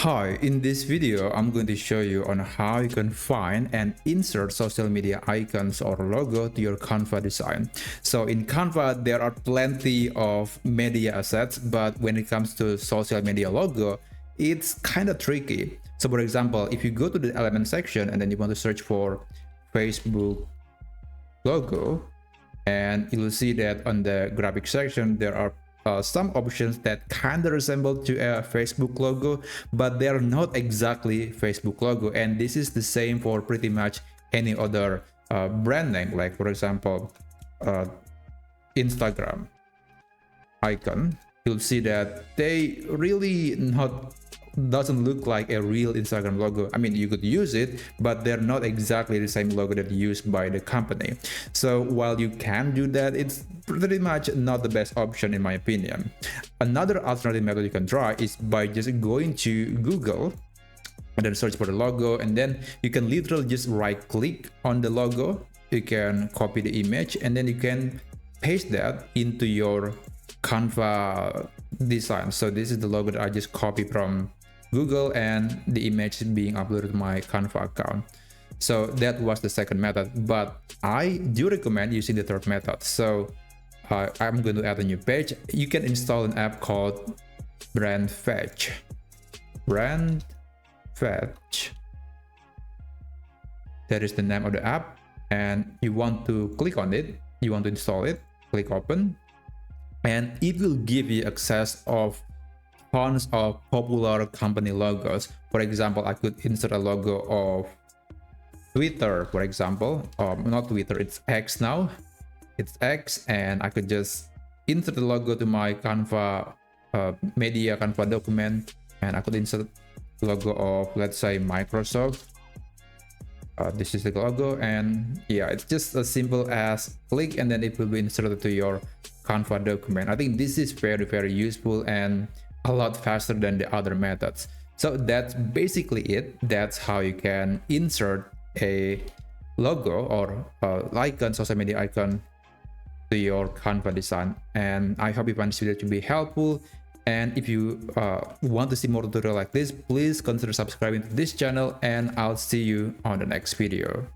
Hi, in this video, I'm going to show you on how you can find and insert social media icons or logo to your Canva design. So in Canva, there are plenty of media assets, but when it comes to social media logo, it's kind of tricky. So for example, if you go to the element section and then you want to search for Facebook logo, and you'll see that on the graphic section, there are some options that kind of resemble to a Facebook logo, but they're not exactly Facebook logo. And this is the same for pretty much any other brand name, like for example, Instagram icon. You'll see that they really doesn't look like a real Instagram logo. I mean, you could use it, but they're not exactly the same logo that used by the company. So while you can do that, it's pretty much not the best option in my opinion. Another alternative method you can try is by just going to Google and then search for the logo, and then you can literally just right click on the logo. You can copy the image and then you can paste that into your Canva design. So this is the logo that I just copied from Google, and the image is being uploaded to my Canva account. So that was the second method, but I do recommend using the third method. So I'm going to add a new page. You can install an app called Brand Fetch. That is the name of the app, and you want to click on it. You want to install it. Click open, and it will give you access of tons of popular company logos. For example, I could insert a logo of Twitter, for example. Not Twitter, it's X now. It's X, and I could just insert the logo to my Canva media Canva document, and I could insert the logo of, let's say, Microsoft. This is the logo, and yeah, it's just as simple as click and then it will be inserted to your Canva document. I think this is very useful and a lot faster than the other methods. So that's basically it. That's how you can insert a logo or icon, social media icon to your Canva design. And I hope you find this video to be helpful. And if you want to see more tutorials like this, please consider subscribing to this channel, and I'll see you on the next video.